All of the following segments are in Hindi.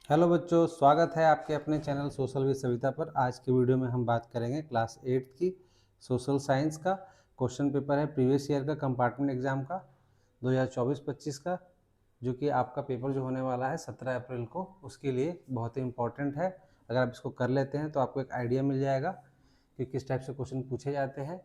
हेलो बच्चों, स्वागत है आपके अपने चैनल सोशल विद सविता पर। आज की वीडियो में हम बात करेंगे क्लास 8 की सोशल साइंस का क्वेश्चन पेपर है प्रीवियस ईयर का कंपार्टमेंट एग्जाम का 2024-25 का, जो कि आपका पेपर जो होने वाला है 17 अप्रैल को, उसके लिए बहुत ही इम्पोर्टेंट है। अगर आप इसको कर लेते हैं तो आपको एक आइडिया मिल जाएगा कि किस टाइप से क्वेश्चन पूछे जाते हैं।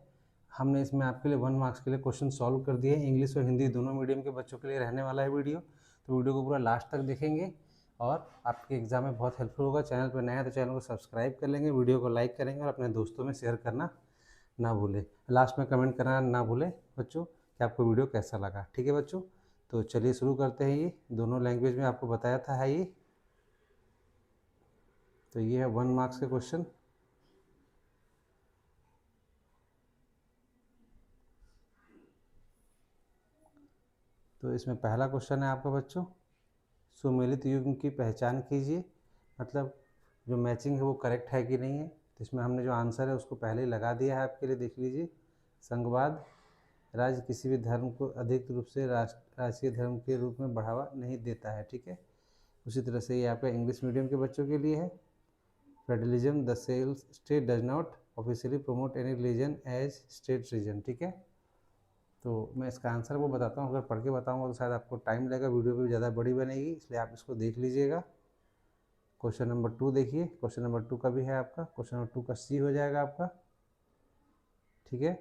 हमने इसमें आपके लिए 1 मार्क्स के लिए क्वेश्चन सॉल्व कर दिए। इंग्लिश और हिंदी दोनों मीडियम के बच्चों के लिए रहने वाला है वीडियो, तो वीडियो को पूरा लास्ट तक देखेंगे और आपके एग्जाम में बहुत हेल्पफुल होगा। चैनल पर नया है तो चैनल को सब्सक्राइब कर लेंगे, वीडियो को लाइक करेंगे और अपने दोस्तों में शेयर करना ना भूलें। लास्ट में कमेंट करना ना भूलें बच्चों कि आपको वीडियो कैसा लगा। ठीक है बच्चों, तो चलिए शुरू करते हैं। ये दोनों लैंग्वेज में आपको बताया था है ये। तो ये है 1 मार्क्स के क्वेश्चन। तो इसमें पहला क्वेश्चन है आपका बच्चों, सुमेलित युग्म की पहचान कीजिए। मतलब जो मैचिंग है वो करेक्ट है कि नहीं है। तो इसमें हमने जो आंसर है उसको पहले ही लगा दिया है आपके लिए, देख लीजिए। संघवाद राज्य किसी भी धर्म को अधिक रूप से राष्ट्रीय धर्म के रूप में बढ़ावा नहीं देता है। ठीक है, उसी तरह से ये आपका इंग्लिश मीडियम के बच्चों के लिए है। Federalism the sales state does not officially promote any religion as state reason. ठीक है, तो मैं इसका आंसर वो बताता हूँ। अगर पढ़ के बताऊँगा तो शायद आपको टाइम लगेगा, वीडियो भी ज़्यादा बड़ी बनेगी, इसलिए आप इसको देख लीजिएगा। क्वेश्चन नंबर 2 देखिए। क्वेश्चन नंबर 2 का भी है आपका, क्वेश्चन नंबर 2 का सी हो जाएगा आपका। ठीक है,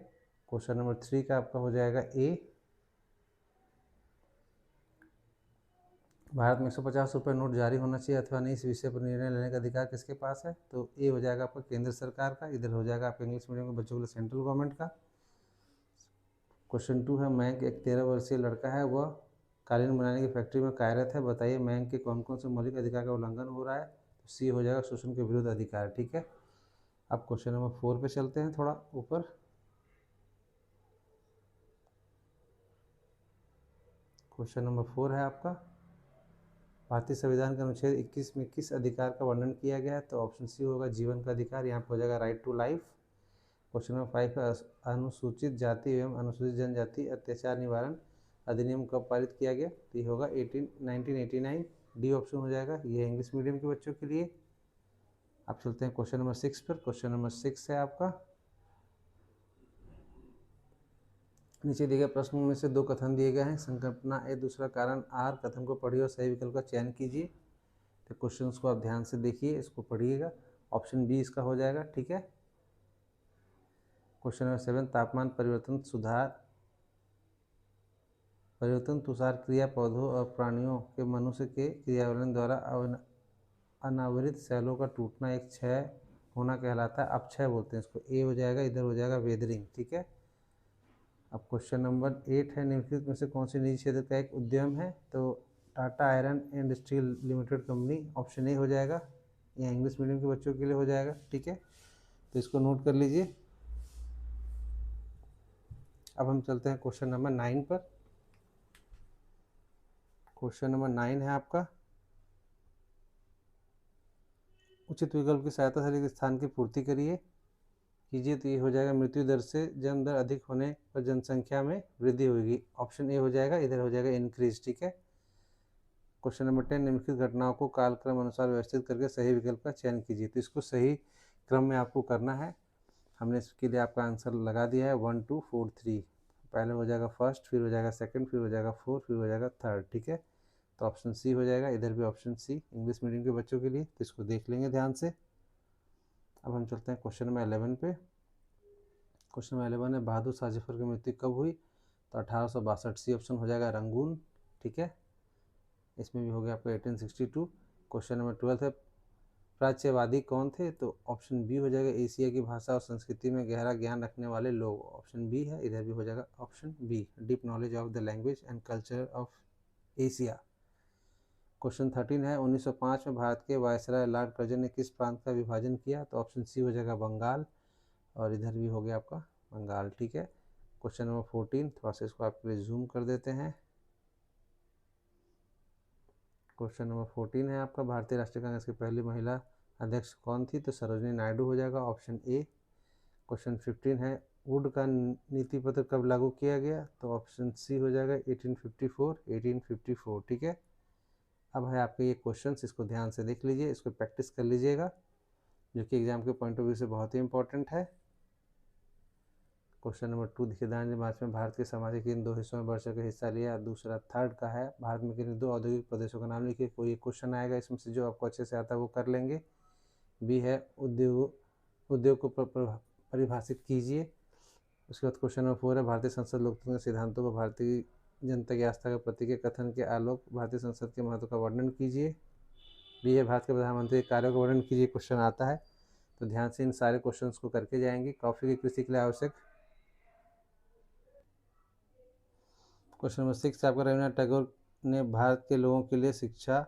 क्वेश्चन नंबर 3 का आपका हो जाएगा ए। भारत में 150 रुपये नोट जारी होना चाहिए अथवा नहीं, इस विषय पर निर्णय लेने का अधिकार किसके पास है? तो ए हो जाएगा आपका केंद्र सरकार का। इधर हो जाएगा आपका इंग्लिश मीडियम के बच्चों के लिए सेंट्रल गवर्नमेंट का। क्वेश्चन 2 है, मयंक एक 13 वर्षीय लड़का है, वह कालीन बनाने की फैक्ट्री में कार्यरत है, बताइए मयंक के कौन कौन से मौलिक अधिकार का उल्लंघन हो रहा है? तो सी हो जाएगा शोषण के विरुद्ध अधिकार। ठीक है, अब क्वेश्चन नंबर 4 पे चलते हैं, थोड़ा ऊपर। क्वेश्चन नंबर 4 है आपका, भारतीय संविधान के अनुच्छेद 21 में किस अधिकार का वर्णन किया गया है? तो ऑप्शन सी होगा जीवन का अधिकार, यहाँ पर हो जाएगा right to life. Question number 5 है, अनुसूचित जाति एवं अनुसूचित जनजाति अत्याचार निवारण अधिनियम कब पारित किया गया? तो ये होगा 1989। डी ऑप्शन हो जाएगा, ये इंग्लिश मीडियम के बच्चों के लिए। आप चलते हैं क्वेश्चन नंबर 6 पर। क्वेश्चन नंबर 6 है आपका, नीचे दिए गए प्रश्नों में से दो कथन दिए गए हैं, संकल्पना ए दूसरा कारण आर, कथन को पढ़िए और सही विकल्प का चयन कीजिए। तो क्वेश्चन को आप ध्यान से देखिए, इसको पढ़िएगा। ऑप्शन बी इसका हो जाएगा। ठीक है, क्वेश्चन नंबर 7, तापमान परिवर्तन तुषार क्रिया पौधों और प्राणियों के मनुष्य के क्रियावलन द्वारा अनावृत सेलों का टूटना एक क्षय होना कहलाता है। अपक्षय बोलते हैं इसको। ए हो जाएगा, इधर हो जाएगा वेदरिंग। ठीक है, अब क्वेश्चन नंबर 8 है, निम्नलिखित में से कौन सी निजी क्षेत्र का एक उद्यम है? तो Tata iron and steel limited company, option A हो जाएगा। यह इंग्लिश मीडियम के बच्चों के लिए हो जाएगा। ठीक है, तो इसको नोट कर लीजिए। अब हम चलते हैं क्वेश्चन नंबर 9 पर। क्वेश्चन नंबर 9 है आपका, उचित विकल्प की सहायता से रिक्त स्थान की पूर्ति कीजिए। तो ये हो जाएगा मृत्यु दर से जन्म दर अधिक होने पर जनसंख्या में वृद्धि होगी। ऑप्शन ए हो जाएगा, इधर हो जाएगा इंक्रीज। ठीक है, क्वेश्चन नंबर 10, निम्नलिखित घटनाओं को कालक्रम अनुसार व्यवस्थित करके सही विकल्प का चयन कीजिए। तो इसको सही क्रम में आपको करना है। हमने इसके लिए आपका आंसर लगा दिया है 1 2 4 3। पहले हो जाएगा फर्स्ट, फिर हो जाएगा सेकंड, फिर हो जाएगा फोर्थ, फिर हो जाएगा थर्ड। ठीक है, तो ऑप्शन सी हो जाएगा, इधर भी ऑप्शन सी इंग्लिश मीडियम के बच्चों के लिए। तो इसको देख लेंगे ध्यान से। अब हम चलते हैं क्वेश्चन नंबर 11 पे। क्वेश्चन नंबर 11 है, बहादुर शाह जफर की मृत्यु कब हुई? तो 1862। सी ऑप्शन हो जाएगा रंगून। ठीक है, इसमें भी हो गया आपका 1862। क्वेश्चन नंबर 12 है, प्राच्यवादी कौन थे? तो ऑप्शन बी हो जाएगा एशिया की भाषा और संस्कृति में गहरा ज्ञान रखने वाले लोग। ऑप्शन बी है, इधर भी हो जाएगा option B, deep knowledge of the language and culture of Asia. Question 13 है, 1905 में भारत के वायसराय लॉर्ड कर्जन ने किस प्रांत का विभाजन किया? तो ऑप्शन सी हो जाएगा बंगाल, और इधर भी हो गया आपका बंगाल। ठीक है, क्वेश्चन नंबर 14, थोड़ा सा इसको आपके लिए जूम कर देते हैं। क्वेश्चन नंबर 14 है आपका, भारतीय राष्ट्रीय कांग्रेस की पहली महिला अध्यक्ष कौन थी? तो सरोजनी नायडू हो जाएगा, ऑप्शन ए। क्वेश्चन 15 है, वुड का नीति पत्र कब लागू किया गया? तो ऑप्शन सी हो जाएगा 1854। ठीक है, अब है आपके ये क्वेश्चंस, इसको ध्यान से देख लीजिए, इसको प्रैक्टिस कर लीजिएगा, जो कि एग्जाम के पॉइंट ऑफ व्यू से बहुत ही इंपॉर्टेंट है। क्वेश्चन नंबर 2 देखिए, दांडी मार्च में भारत के समाज के इन दो हिस्सों में बढ़ चढ़ हिस्सा लिया। दूसरा थर्ड का है, भारत में किन दो औद्योगिक प्रदेशों का नाम लिखिए। कोई एक क्वेश्चन आएगा इसमें से, जो आपको अच्छे से आता है वो कर लेंगे। बी है, उद्योग को परिभाषित कीजिए। उसके बाद क्वेश्चन नंबर 4 है, भारतीय संसद लोकतंत्र के सिद्धांतों को भारतीय जनता की आस्था का प्रतीक है, कथन के आलोक भारतीय संसद के महत्व का वर्णन कीजिए। बी है, भारत के प्रधानमंत्री के कार्यों का वर्णन कीजिए। क्वेश्चन आता है तो ध्यान से इन सारे क्वेश्चंस को करके जाएंगे। कॉफी की कृषि के लिए आवश्यक। क्वेश्चन नंबर 6 आपका, रविन्द्रनाथ टैगोर ने भारत के लोगों के लिए शिक्षा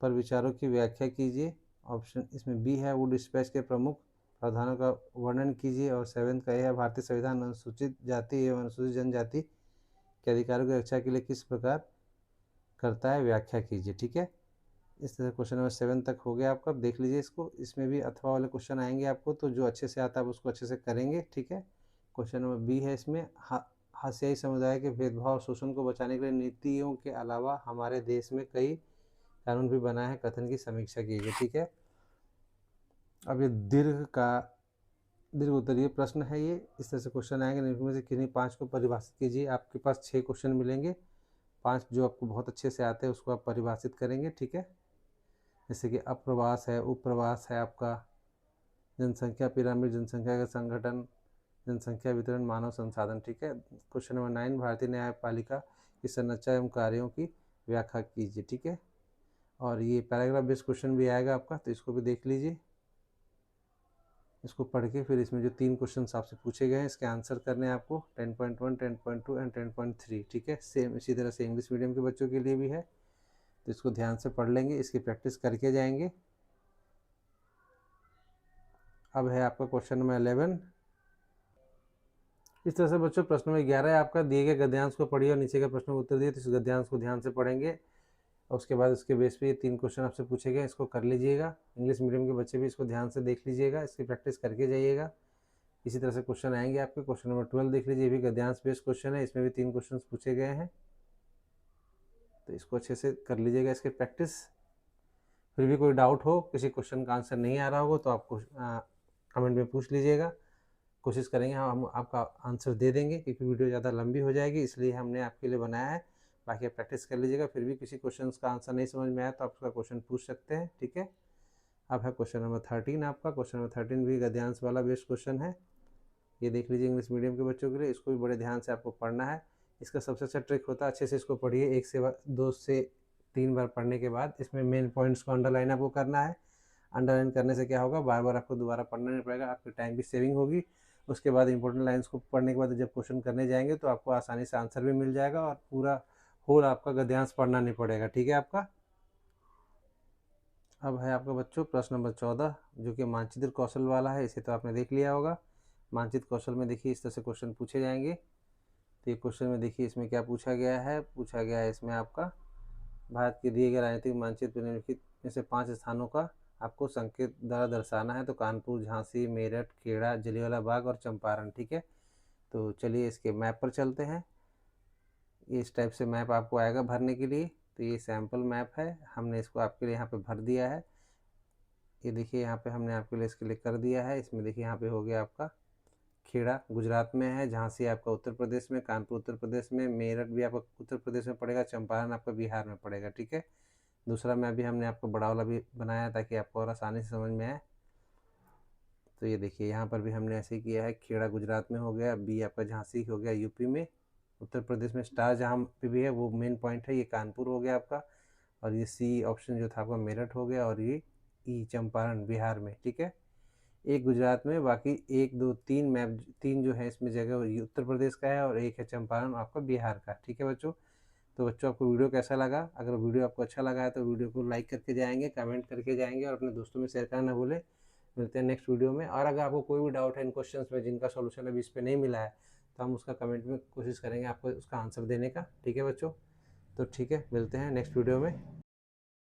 पर विचारों की व्याख्या कीजिए। ऑप्शन इसमें बी है, वुड स्पेस के प्रमुख प्रावधानों का वर्णन कीजिए। और 7th का यह है, भारतीय संविधान अनुसूचित जाति एवं अनुसूचित जनजाति के अधिकारों की रक्षा के लिए किस प्रकार करता है, व्याख्या कीजिए। ठीक है, इस तरह क्वेश्चन नंबर 7 तक हो गया आपका। देख लीजिए इसको, इसमें भी अथवा वाले क्वेश्चन आएंगे आपको, तो जो अच्छे से आता है उसको अच्छे से करेंगे। ठीक है, क्वेश्चन नंबर बी है, इसमें हाशियाई समुदाय के भेदभाव और शोषण को बचाने के लिए नीतियों के अलावा हमारे देश में कई कानून भी बनाए हैं, कथन की समीक्षा कीजिए। ठीक है, अब ये दीर्घ उत्तरीय प्रश्न है ये। इस तरह से क्वेश्चन आएंगे, इनमें से किन्हीं 5 को परिभाषित कीजिए। आपके पास 6 क्वेश्चन मिलेंगे, 5 जो आपको बहुत अच्छे से आते हैं उसको आप परिभाषित करेंगे। ठीक है, जैसे कि अप्रवास है, उपप्रवास है आपका, जनसंख्या पिरामिड, जनसंख्या का संगठन, जनसंख्या वितरण, मानव संसाधन। ठीक है, क्वेश्चन नंबर 9, भारतीय न्यायपालिका की संरचना एवं कार्यों की व्याख्या कीजिए। ठीक है, और ये पैराग्राफ बेस्ड क्वेश्चन भी आएगा आपका, तो इसको भी देख लीजिए। इसको पढ़ के फिर इसमें जो 3 क्वेश्चन आपसे पूछे गए हैं इसके आंसर करने हैं आपको, 10.1, 10.2 एंड 10.3। ठीक है, सेम इसी तरह से इंग्लिश मीडियम के बच्चों के लिए भी है, तो इसको ध्यान से पढ़ लेंगे, इसकी प्रैक्टिस करके जाएंगे। अब है आपका क्वेश्चन नंबर 11। इस तरह से बच्चों प्रश्न नंबर 11 है आपका, दिए गए गद्यांश को पढ़िए और नीचे के प्रश्नों को उत्तर दिए। तो इस गद्यांश को ध्यान से पढ़ेंगे और उसके बाद उसके बेस पे ये 3 क्वेश्चन आपसे पूछे गए, इसको कर लीजिएगा। इंग्लिश मीडियम के बच्चे भी इसको ध्यान से देख लीजिएगा, इसकी प्रैक्टिस करके जाइएगा। इसी तरह से क्वेश्चन आएंगे आपके। क्वेश्चन नंबर 12 देख लीजिए, ये भी गद्यांश बेस्ड क्वेश्चन है, इसमें भी 3 क्वेश्चन पूछे गए हैं, तो इसको अच्छे से कर लीजिएगा इसकी प्रैक्टिस। फिर भी कोई डाउट हो, किसी क्वेश्चन का आंसर नहीं आ रहा होगा तो आपको कमेंट में पूछ लीजिएगा, कोशिश करेंगे हम आपका आंसर दे देंगे, क्योंकि वीडियो ज़्यादा लंबी हो जाएगी इसलिए हमने आपके लिए बनाया है। बाकी आप प्रैक्टिस कर लीजिएगा, फिर भी किसी क्वेश्चन का आंसर नहीं समझ में आया तो आप उसका क्वेश्चन पूछ सकते हैं। ठीक है, अब है क्वेश्चन नंबर 13 आपका। क्वेश्चन नंबर 13 भी गद्यांश वाला बेस्ट क्वेश्चन है, ये देख लीजिए इंग्लिश मीडियम के बच्चों के लिए। इसको भी बड़े ध्यान से आपको पढ़ना है। इसका सबसे अच्छा ट्रिक होता है, अच्छे से इसको पढ़िए, 2 से 3 बार पढ़ने के बाद इसमें मेन पॉइंट्स को अंडरलाइन आपको करना है। अंडरलाइन करने से क्या होगा, बार बार आपको दोबारा पढ़ना नहीं पड़ेगा, आपके टाइम की सेविंग होगी। उसके बाद इंपॉर्टेंट लाइन्स को पढ़ने के बाद जब क्वेश्चन करने जाएंगे तो आपको आसानी से आंसर भी मिल जाएगा और पूरा होल आपका गद्यांश पढ़ना नहीं पड़ेगा। ठीक है आपका। अब है आपका बच्चों प्रश्न नंबर 14, जो कि मानचित्र कौशल वाला है, इसे तो आपने देख लिया होगा। मानचित्र कौशल में देखिए इस तरह से क्वेश्चन पूछे जाएंगे। तो ये क्वेश्चन में देखिए इसमें क्या पूछा गया है, इसमें आपका भारत के दिए गए राजनीतिक मानचित्र निम्नलिखित में से 5 स्थानों का आपको संकेत द्वारा दर्शाना है। तो कानपुर, झांसी, मेरठ, खेड़ा, जलियांवाला बाग और चंपारण। ठीक है, तो चलिए इसके मैप पर चलते हैं। इस टाइप से मैप आपको आएगा भरने के लिए। तो ये सैम्पल मैप है, हमने इसको आपके लिए यहाँ पे भर दिया है। ये देखिए यहाँ पे हमने आपके लिए इसके लिए कर दिया है। इसमें देखिए यहाँ पे हो गया आपका खेड़ा गुजरात में है, झांसी आपका उत्तर प्रदेश में, कानपुर उत्तर प्रदेश में, मेरठ भी आपका उत्तर प्रदेश में पड़ेगा, चंपारण आपका बिहार में पड़ेगा। ठीक है, दूसरा मैप भी हमने आपको बड़ा वाला भी बनाया ताकि आपको और आसानी से समझ में आए। तो ये देखिए यहाँ पर भी हमने ऐसे ही किया है, खेड़ा गुजरात में हो गया, बी आपका झांसी हो गया यूपी में, उत्तर प्रदेश में स्टार जहाँ पे भी है वो मेन पॉइंट है, ये कानपुर हो गया आपका, और ये सी ऑप्शन जो था आपका मेरठ हो गया, और ये ई चंपारण बिहार में। ठीक है, एक गुजरात में, बाकी 1 2 3 मैप 3 जो है इसमें जगह उत्तर प्रदेश का है और एक है चंपारण आपका बिहार का। ठीक है बच्चों, तो बच्चों आपको वीडियो कैसा लगा? अगर वीडियो आपको अच्छा लगा है तो वीडियो को लाइक करके जाएंगे, कमेंट करके जाएंगे और अपने दोस्तों में शेयर करना ना भूलें। मिलते हैं नेक्स्ट वीडियो में। और अगर आपको कोई भी डाउट है इन क्वेश्चंस में जिनका सॉल्यूशन अभी इस पर नहीं मिला है तो हम उसका कमेंट में कोशिश करेंगे आपको उसका आंसर देने का। ठीक है बच्चों, तो ठीक है, मिलते हैं नेक्स्ट वीडियो में।